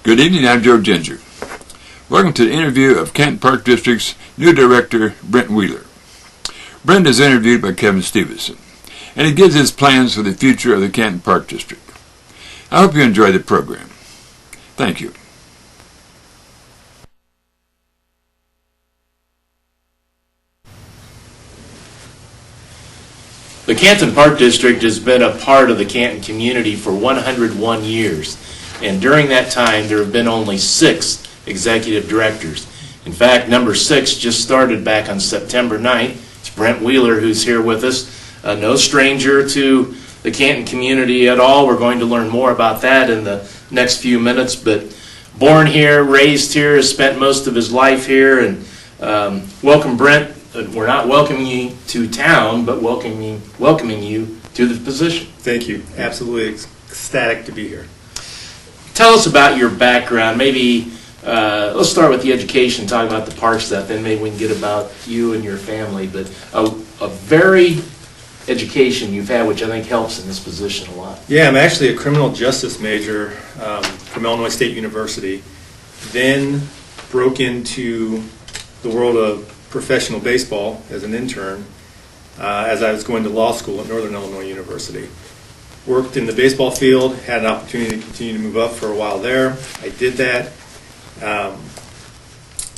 Good evening, I'm Joe Ginger. Welcome to the interview of Canton Park District's new director, Bret Wheeler. Brent is interviewed by Kevin Stevenson, and he gives his plans for the future of the Canton Park District. I hope you enjoy the program. Thank you. The Canton Park District has been a part of the Canton community for 101 years, and during that time there have been only 6 executive directors. In fact, number 6 just started back on September 9th. It's Bret Wheeler who's here with us, no stranger to the Canton community at all. We're going to learn more about that in the next few minutes, but born here, raised here, has spent most of his life here, and welcome, Bret. We're not welcoming you to town, but welcoming you to the position. Thank you. Absolutely ecstatic to be here. Tell us about your background. Maybe let's start with the education, talk about the park stuff, then maybe we can get about you and your family. But a very education you've had, which I think helps in this position a lot. Yeah, I'm actually a criminal justice major from Illinois State University. Then broke into the world of professional baseball as an intern as I was going to law school at Northern Illinois University. Worked in the baseball field, had an opportunity to continue to move up for a while there. I did that.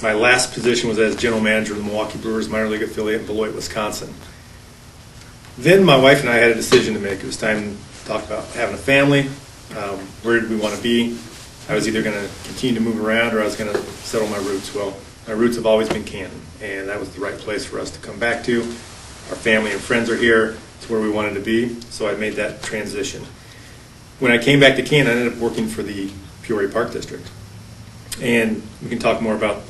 My last position was as general manager of the Milwaukee Brewers minor league affiliate in Beloit, Wisconsin. Then my wife and I had a decision to make. It was time to talk about having a family. Where did we want to be? I was either going to continue to move around or I was going to settle my roots. Well, my roots have always been Canton, and that was the right place for us to come back to. Our family and friends are here. It's where we wanted to be, so I made that transition. When I came back to Canton, I ended up working for the Peoria Park District. And we can talk more about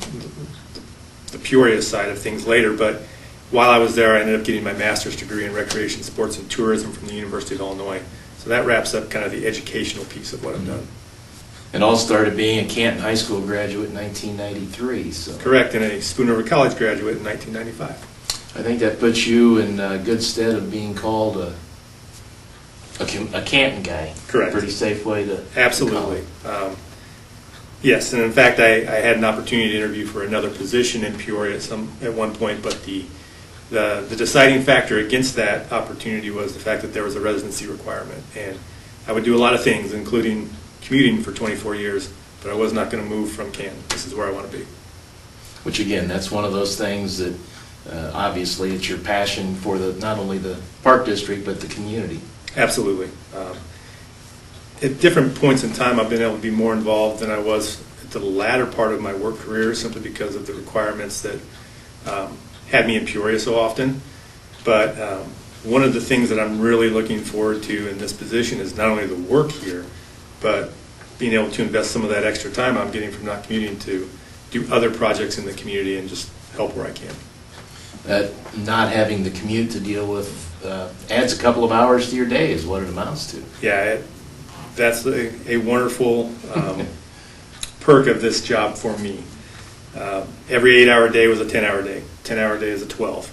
the Peoria side of things later, but while I was there, I ended up getting my master's degree in recreation, sports, and tourism from the University of Illinois. So that wraps up kind of the educational piece of what I've done. It all started being a Canton High School graduate in 1993. So. Correct, and a Spoon River College graduate in 1995. I think that puts you in good stead of being called a Canton guy. Correct. Pretty safe way to Absolutely. Yes, and in fact, I had an opportunity to interview for another position in Peoria at one point, but the deciding factor against that opportunity was the fact that there was a residency requirement. And I would do a lot of things, including commuting for 24 years, but I was not going to move from Canton. This is where I want to be. Which, again, that's one of those things that obviously it's your passion for not only the park district, but the community. Absolutely. At different points in time, I've been able to be more involved than I was at the latter part of my work career, simply because of the requirements that had me in Peoria so often. But one of the things that I'm really looking forward to in this position is not only the work here, but being able to invest some of that extra time I'm getting from not commuting to do other projects in the community and just help where I can. Not having the commute to deal with adds a couple of hours to your day is what it amounts to. Yeah, that's a wonderful perk of this job for me. Every 8-hour day was a 10-hour day. 10-hour day is a 12.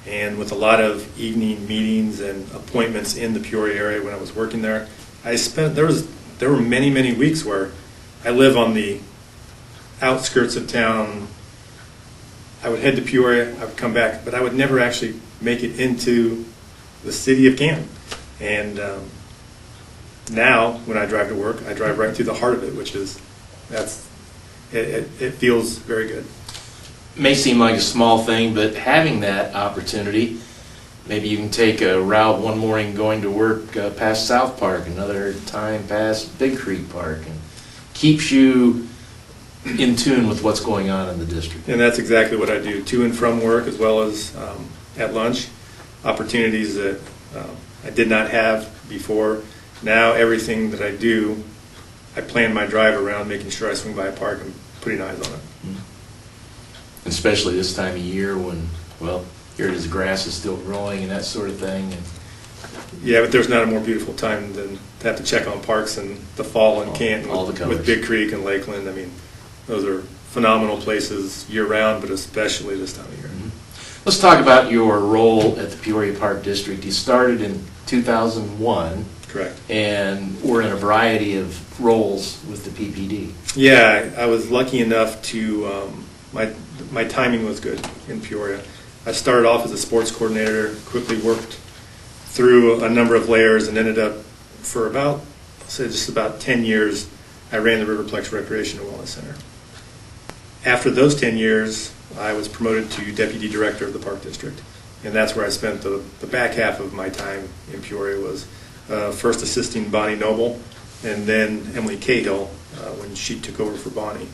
And with a lot of evening meetings and appointments in the Peoria area when I was working there, there were many, many weeks where I live on the outskirts of town. I would head to Peoria, I would come back, but I would never actually make it into the city of Canton. And now, when I drive to work, I drive right through the heart of it, it feels very good. It may seem like a small thing, but having that opportunity, maybe you can take a route one morning going to work past South Park, another time past Big Creek Park, and keeps you in tune with what's going on in the district. And that's exactly what I do, to and from work as well as at lunch. Opportunities that I did not have before. Now everything that I do, I plan my drive around making sure I swing by a park and putting eyes on it. Mm-hmm. Especially this time of year when, well, here it is, grass is still growing and that sort of thing. And yeah, but there's not a more beautiful time than to have to check on parks in the fall in Canton with Big Creek and Lakeland. I mean, those are phenomenal places year-round, but especially this time of year. Mm-hmm. Let's talk about your role at the Peoria Park District. You started in 2001. Correct. Correct. and were in a variety of roles with the PPD. Yeah, I was lucky enough to, my timing was good in Peoria. I started off as a sports coordinator, quickly worked through a number of layers, and ended up for about, I'll say just about 10 years, I ran the Riverplex Recreation and Wellness Center. After those 10 years, I was promoted to Deputy Director of the Park District, and that's where I spent the back half of my time in Peoria, was first assisting Bonnie Noble, and then Emily Cahill when she took over for Bonnie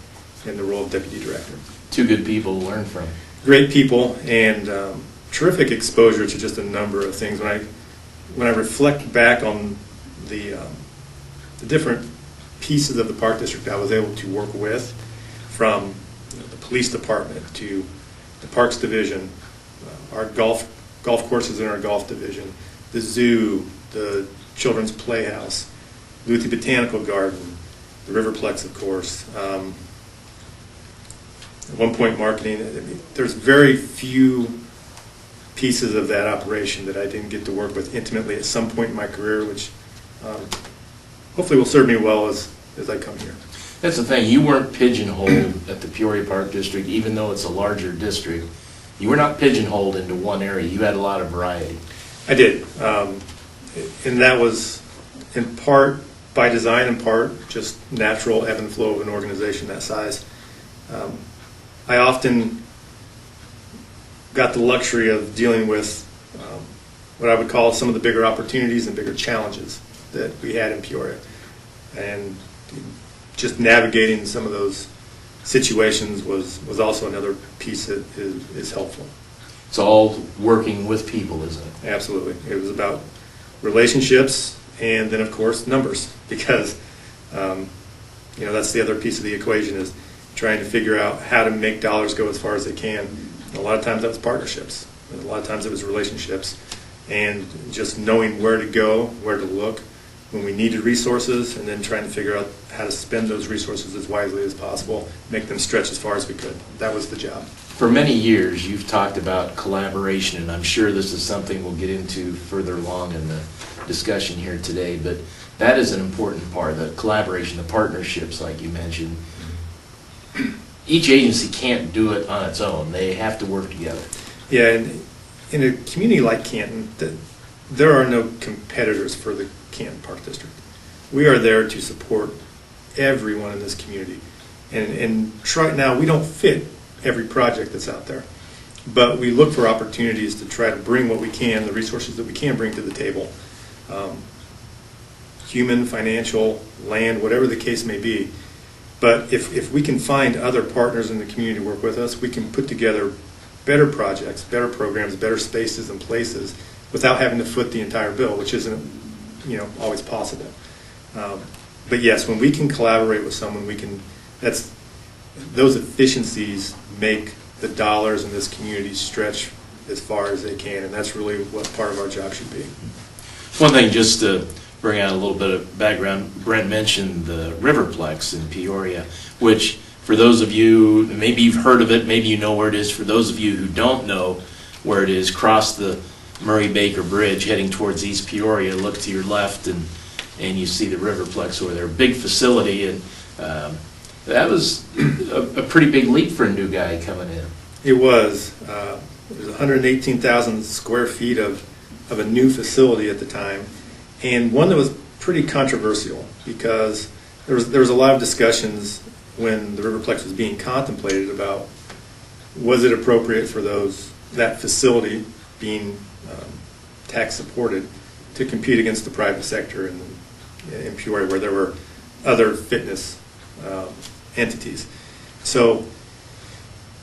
in the role of Deputy Director. Two good people to learn from. Great people, and terrific exposure to just a number of things. When I reflect back on the different pieces of the Park District I was able to work with, from the police department to the Parks Division, our golf courses in our golf division, the zoo, the children's playhouse, Luthi Botanical Garden, the Riverplex, of course. At one point, marketing. I mean, there's very few pieces of that operation that I didn't get to work with intimately at some point in my career, which hopefully will serve me well as I come here. That's the thing. You weren't pigeonholed at the Peoria Park District, even though it's a larger district. You were not pigeonholed into one area. You had a lot of variety. I did, and that was in part by design, in part just natural ebb and flow of an organization that size. I often got the luxury of dealing with what I would call some of the bigger opportunities and bigger challenges that we had in Peoria, and just navigating some of those situations was also another piece that is helpful. It's all working with people, isn't it? Absolutely. It was about relationships, and then of course numbers, because that's the other piece of the equation, is trying to figure out how to make dollars go as far as they can. And a lot of times that was partnerships. And a lot of times it was relationships, and just knowing where to go, where to look when we needed resources, and then trying to figure out how to spend those resources as wisely as possible, make them stretch as far as we could. That was the job. For many years, you've talked about collaboration, and I'm sure this is something we'll get into further along in the discussion here today, but that is an important part, the collaboration, the partnerships, like you mentioned. Each agency can't do it on its own. They have to work together. Yeah, and in a community like Canton, there are no competitors for the Canton Park District. We are there to support everyone in this community. And right now, we don't fit every project that's out there, but we look for opportunities to try to bring what we can, the resources that we can bring to the table, human, financial, land, whatever the case may be. But if we can find other partners in the community to work with us, we can put together better projects, better programs, better spaces and places without having to foot the entire bill, which isn't always possible. But yes, when we can collaborate with someone, those efficiencies make the dollars in this community stretch as far as they can, and that's really what part of our job should be. One thing, just to bring out a little bit of background, Brent mentioned the Riverplex in Peoria, which for those of you, maybe you've heard of it, maybe you know where it is. For those of you who don't know where it is, cross the Murray-Baker Bridge heading towards East Peoria, look to your left, and you see the Riverplex over there. Big facility, and that was a pretty big leap for a new guy coming in. It was. It was 118,000 square feet of a new facility at the time, and one that was pretty controversial, because there was a lot of discussions when the Riverplex was being contemplated about, was it appropriate for that facility being tax supported to compete against the private sector in Peoria, where there were other fitness entities. So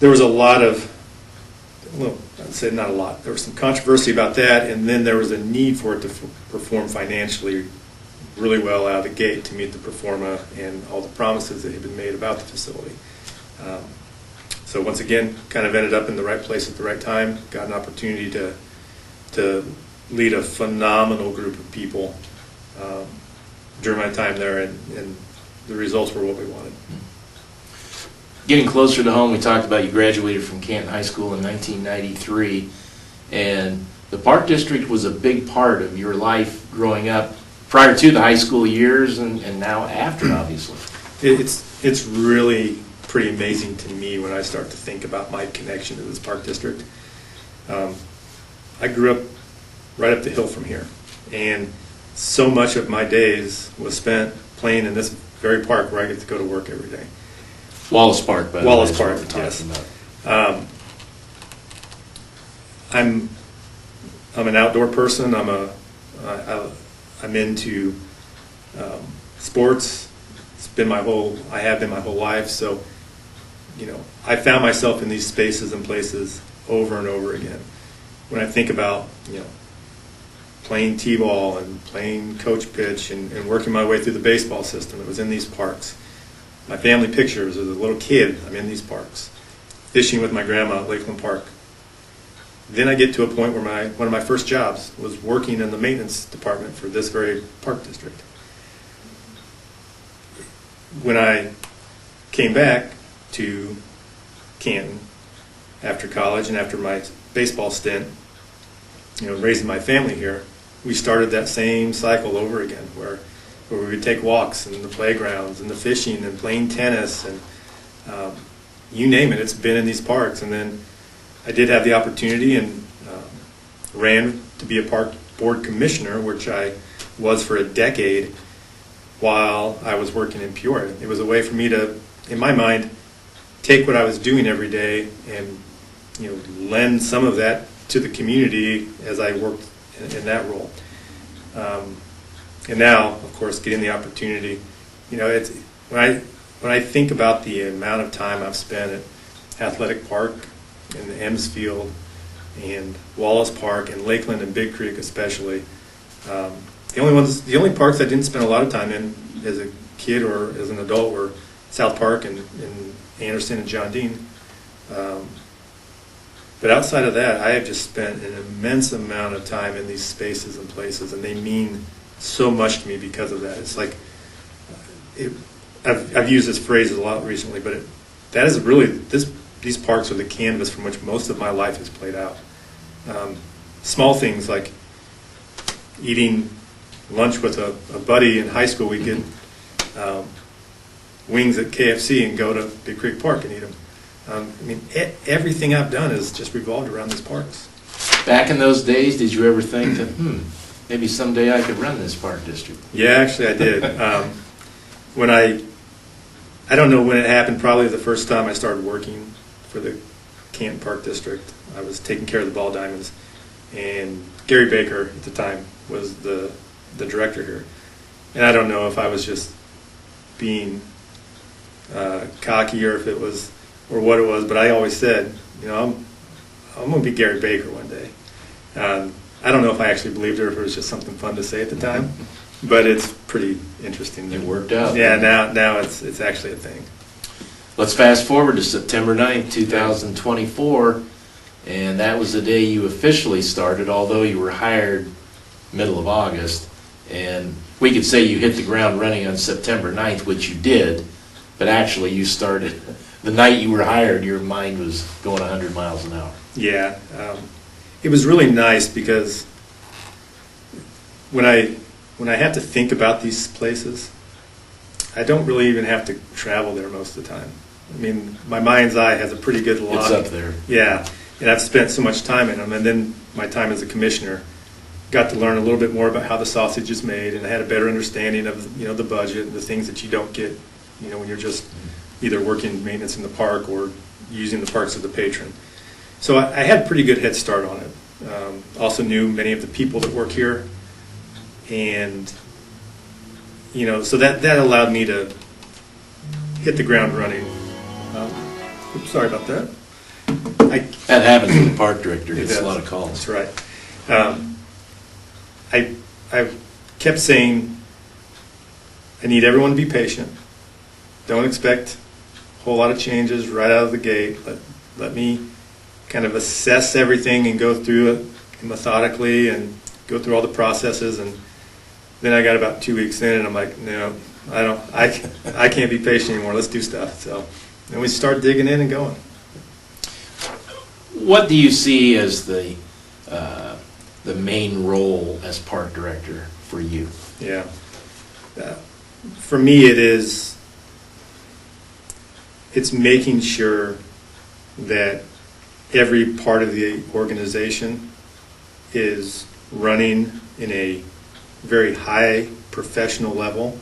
there was a lot of, well, I'd say not a lot, there was some controversy about that, and then there was a need for it to perform financially really well out of the gate to meet the pro forma and all the promises that had been made about the facility. So once again, kind of ended up in the right place at the right time, got an opportunity to lead a phenomenal group of people during my time there, and the results were what we wanted. Getting closer to home, we talked about you graduated from Canton High School in 1993, and the Park District was a big part of your life growing up prior to the high school years and now after, obviously. It's really pretty amazing to me when I start to think about my connection to this park district. I grew up right up the hill from here, and so much of my days was spent playing in this very park where I get to go to work every day. Wallace Park, by the way. Wallace is what Park, we're talking yes. about. I'm an outdoor person. I'm into sports. I have been my whole life. So, I found myself in these spaces and places over and over again. When I think about, playing t-ball and playing coach pitch and working my way through the baseball system, it was in these parks. My family pictures as a little kid, I'm in these parks. Fishing with my grandma at Lakeland Park. Then I get to a point where one of my first jobs was working in the maintenance department for this very park district. When I came back to Canton after college and after my baseball stint, raising my family here, we started that same cycle over again where we would take walks in the playgrounds and the fishing and playing tennis and you name it, it's been in these parks. And then I did have the opportunity and ran to be a park board commissioner, which I was for a decade while I was working in Peoria. It was a way for me to, in my mind, take what I was doing every day and lend some of that to the community as I worked in that role. And now, of course, getting the opportunity, it's when I think about the amount of time I've spent at Athletic Park and the Ems Field and Wallace Park and Lakeland and Big Creek especially, the only parks I didn't spend a lot of time in as a kid or as an adult were South Park and Anderson and John Dean. But outside of that, I have just spent an immense amount of time in these spaces and places, and they mean so much to me because of that. It's like, I've used this phrase a lot recently, but that is really, these parks are the canvas from which most of my life has played out. Small things like eating lunch with a buddy in high school, we'd get wings at KFC and go to Big Creek Park and eat them. Everything I've done has just revolved around these parks. Back in those days, did you ever think that, maybe someday I could run this park district? Yeah, actually I did. When I don't know when it happened, probably the first time I started working for the Canton Park District. I was taking care of the ball diamonds, and Gary Baker at the time was the director here. And I don't know if I was just being cocky or what it was, but I always said, I'm going to be Gary Baker one day. I don't know if I actually believed it or if it was just something fun to say at the time, but it's pretty interesting. It worked out. Yeah, now it's actually a thing. Let's fast forward to September 9th, 2024, and that was the day you officially started, although you were hired middle of August. And we could say you hit the ground running on September 9th, which you did, but actually you started, the night you were hired, your mind was going 100 miles an hour. Yeah. It was really nice because when I have to think about these places, I don't really even have to travel there most of the time. My mind's eye has a pretty good log. It's up there. Yeah, and I've spent so much time in them. And then my time as a commissioner, got to learn a little bit more about how the sausage is made, and I had a better understanding of the budget and the things that you don't get when you're just either working maintenance in the park or using the parks as a patron. So I had a pretty good head start on it. Also knew many of the people that work here, and so that allowed me to hit the ground running. Oops, sorry about that. That happens with the park director. Gets does. a lot of calls. That's right. I kept saying I need everyone to be patient. Don't expect a whole lot of changes right out of the gate. Let me kind of assess everything and go through it methodically and go through all the processes. And then I got about 2 weeks in, and I'm like, no, I can't be patient anymore. Let's do stuff. So then we start digging in and going. What do you see as the main role as park director for you? Yeah. For me, it's making sure that every part of the organization is running in a very high professional level,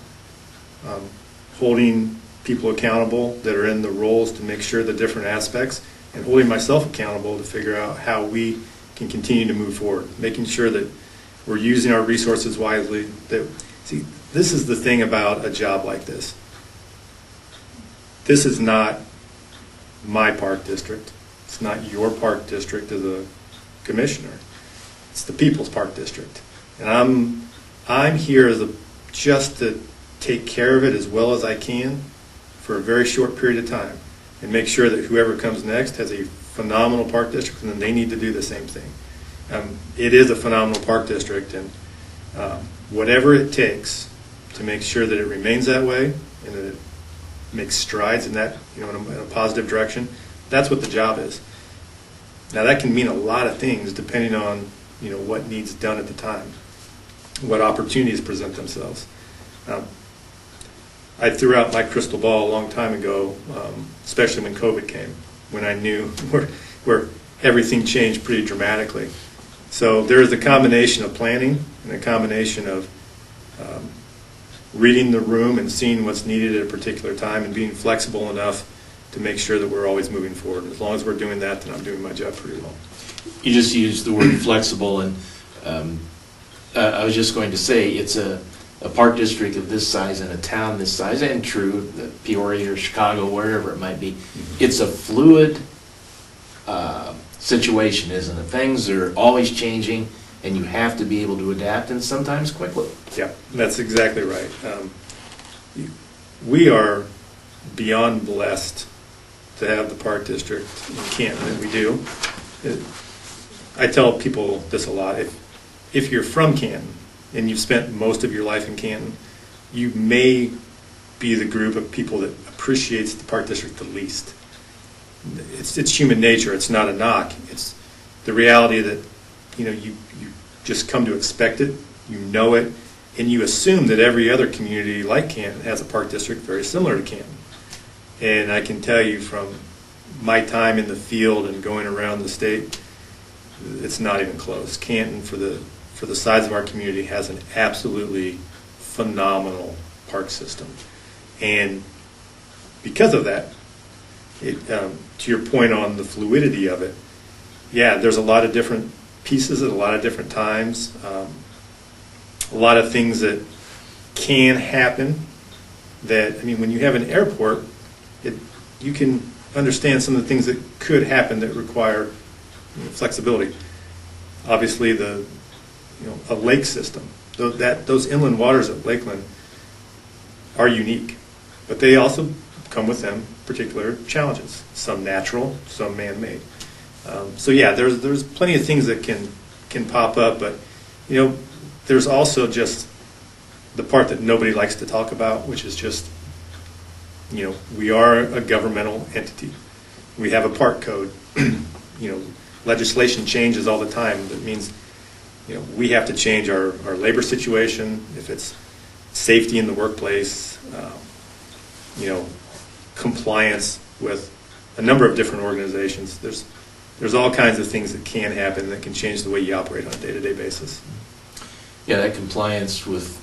holding people accountable that are in the roles to make sure the different aspects, and holding myself accountable to figure out how we can continue to move forward, making sure that we're using our resources wisely. See, this is the thing about a job like this. This is not my park district. It's not your park district as a commissioner. It's the people's park district. And I'm here just to take care of it as well as I can for a very short period of time and make sure that whoever comes next has a phenomenal park district, and then they need to do the same thing. It is a phenomenal park district, and whatever it takes to make sure that it remains that way and that it makes strides in that, in a positive direction, that's what the job is. Now that can mean a lot of things depending on what needs done at the time, what opportunities present themselves. I threw out my crystal ball a long time ago, especially when COVID came, when I knew where everything changed pretty dramatically. So there's a combination of planning and a combination of reading the room and seeing what's needed at a particular time and being flexible enough to make sure that we're always moving forward. As long as we're doing that, then I'm doing my job pretty well. You just used the word flexible, and I was just going to say it's a park district of this size and a town this size, and true, Peoria or Chicago, wherever it might be. It's a fluid situation, isn't it? Things are always changing, and you have to be able to adapt, and sometimes quickly. Yeah, that's exactly right. We are beyond blessed to have the park district in Canton that we do. I tell people this a lot. If you're from Canton and you've spent most of your life in Canton, you may be the group of people that appreciates the park district the least. It's human nature. It's not a knock. It's the reality that you just come to expect it. You know it, and you assume that every other community like Canton has a park district very similar to Canton. And I can tell you from my time in the field and going around the state, it's not even close. Canton, for the size of our community, has an absolutely phenomenal park system. And because of that, to your point on the fluidity of it, yeah, there's a lot of different pieces at a lot of different times, a lot of things that can happen that, when you have an airport, you can understand some of the things that could happen that require flexibility. Obviously, a lake system, those inland waters at Lakeland are unique, but they also come with them particular challenges. Some natural, some man-made. So yeah, there's plenty of things that can pop up, but there's also just the part that nobody likes to talk about, which is just we are a governmental entity. We have a park code. Legislation changes all the time. That means, we have to change our labor situation, if it's safety in the workplace, compliance with a number of different organizations. There's all kinds of things that can happen that can change the way you operate on a day-to-day basis. Yeah, that compliance with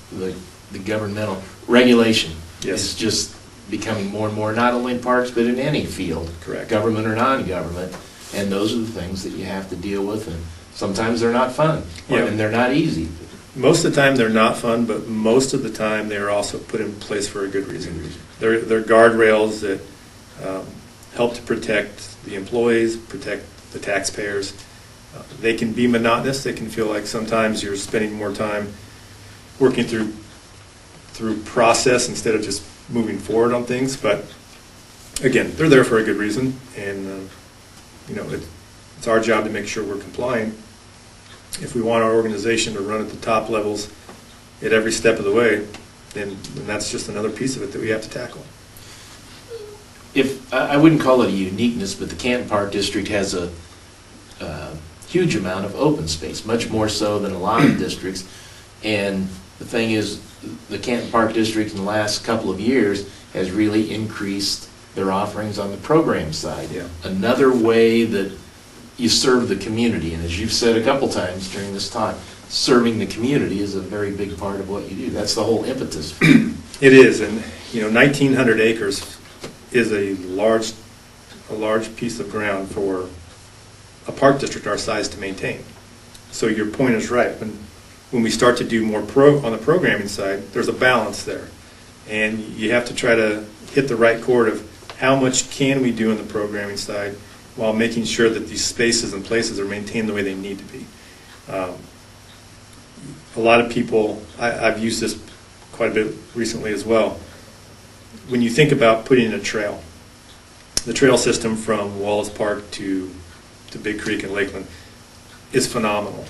the governmental regulation Yes. is just becoming more and more, not only in parks, but in any field. Correct. Government or non-government. And those are the things that you have to deal with, and sometimes they're not fun, Yeah. and they're not easy. Most of the time they're not fun, but most of the time they're also put in place for a good reason. They're guardrails that help to protect the employees, protect the taxpayers. They can be monotonous. They can feel like sometimes you're spending more time working through process instead of just moving forward on things. But again, they're there for a good reason, and it's our job to make sure we're complying. If we want our organization to run at the top levels at every step of the way, then that's just another piece of it that we have to tackle. I wouldn't call it a uniqueness, but the Canton Park District has a huge amount of open space, much more so than a lot of districts. And the thing is, the Canton Park District in the last couple of years has really increased their offerings on the program side. Yeah. Another way that you serve the community, and as you've said a couple times during this talk, serving the community is a very big part of what you do. That's the whole impetus. It is, and 1,900 acres is a large piece of ground for a park district our size to maintain. So your point is right. When we start to do more on the programming side, there's a balance there, and you have to try to hit the right chord of how much can we do on the programming side while making sure that these spaces and places are maintained the way they need to be. A lot of people, I've used this quite a bit recently as well. When you think about putting in a trail, the trail system from Wallace Park to Big Creek and Lakeland is phenomenal,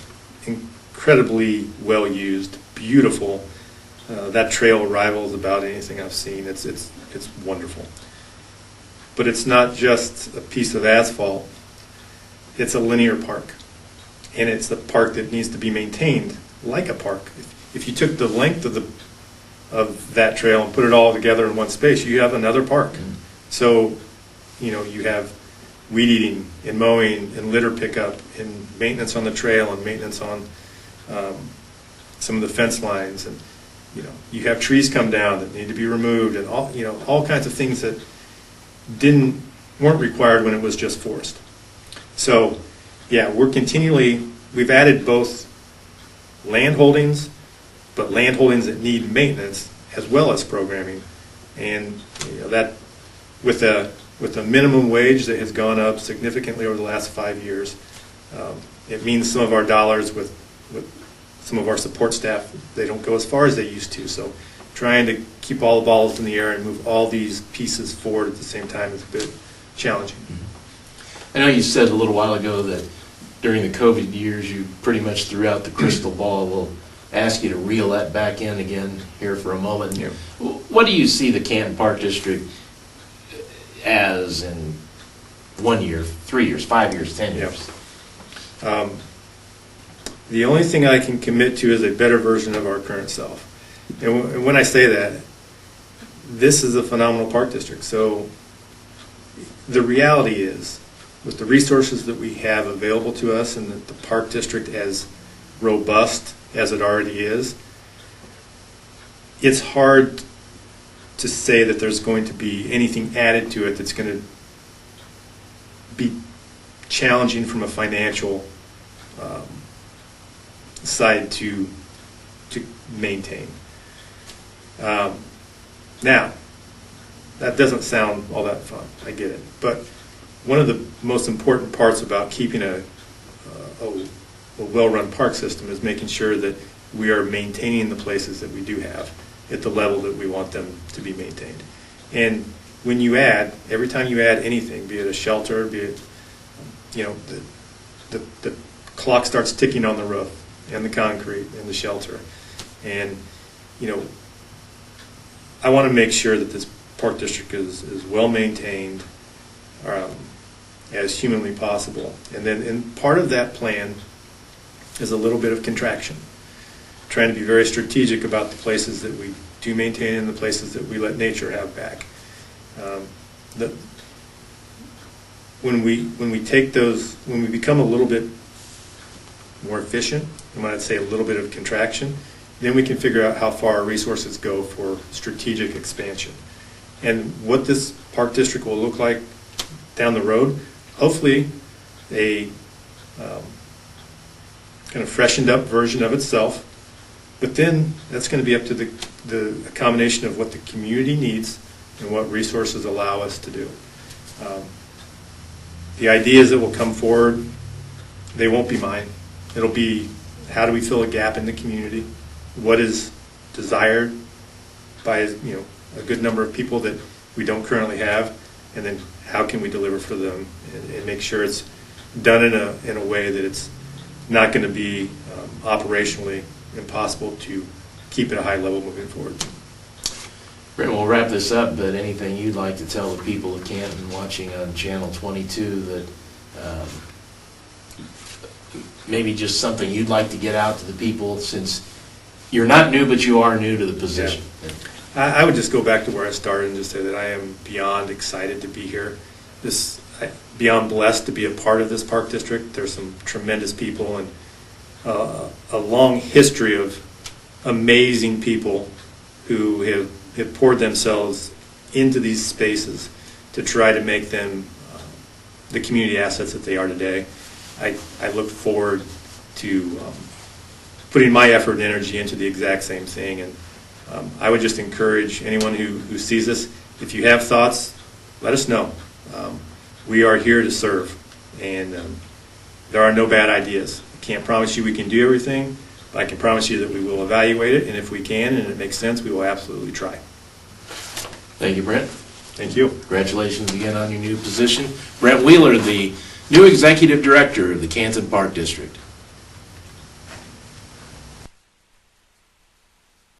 incredibly well used, beautiful. That trail rivals about anything I've seen. It's wonderful. But it's not just a piece of asphalt. It's a linear park, and it's a park that needs to be maintained like a park. If you took the length of that trail and put it all together in one space, you have another park. So, you have weed eating and mowing and litter pickup and maintenance on the trail and maintenance on some of the fence lines, and you have trees come down that need to be removed, and all kinds of things that weren't required when it was just forest. So, yeah, we've added both land holdings, but land holdings that need maintenance as well as programming, and that with a minimum wage that has gone up significantly over the last 5 years, it means some of our dollars with some of our support staff, they don't go as far as they used to. So trying to keep all the balls in the air and move all these pieces forward at the same time is a bit challenging. I know you said a little while ago that during the COVID years you pretty much threw out the crystal ball. We'll ask you to reel that back in again here for a moment. Yeah. What do you see the Canton Park District as in 1 year, 3 years, 5 years, 10 years? The only thing I can commit to is a better version of our current self. And when I say that, this is a phenomenal park district. So the reality is, with the resources that we have available to us and the park district as robust as it already is, it's hard to say that there's going to be anything added to it that's going to be challenging from a financial side to maintain. Now, that doesn't sound all that fun. I get it, but one of the most important parts about keeping a well-run park system is making sure that we are maintaining the places that we do have at the level that we want them to be maintained. And when you every time you add anything, be it a shelter, be it, the clock starts ticking on the roof and the concrete and the shelter. And, I want to make sure that this park district is well maintained as humanly possible. And part of that plan is a little bit of contraction, trying to be very strategic about the places that we do maintain and the places that we let nature have back. When we take those, when we become a little bit more efficient, and when I'd say a little bit of contraction, then we can figure out how far our resources go for strategic expansion. And what this park district will look like down the road, hopefully a kind of freshened up version of itself, but then that's going to be up to the combination of what the community needs and what resources allow us to do. The ideas that will come forward, they won't be mine. It'll be, how do we fill a gap in the community? What is desired by a good number of people that we don't currently have, and then how can we deliver for them and make sure it's done in a way that it's not going to be operationally impossible to keep at a high level moving forward. Brent, we'll wrap this up, but anything you'd like to tell the people of Canton watching on Channel 22 that maybe just something you'd like to get out to the people, since You're not new, but you are new to the position. I would just go back to where I started and just say that I am beyond excited to be here. Beyond blessed to be a part of this park district. There's some tremendous people and a long history of amazing people who have poured themselves into these spaces to try to make them the community assets that they are today. I look forward to putting my effort and energy into the exact same thing, and I would just encourage anyone who sees this, if you have thoughts, let us know. We are here to serve, and there are no bad ideas. I can't promise you we can do everything, but I can promise you that we will evaluate it, and if we can and it makes sense, we will absolutely try. Thank you, Brent. Thank you. Congratulations again on your new position. Brent Wheeler, the new Executive Director of the Canton Park District.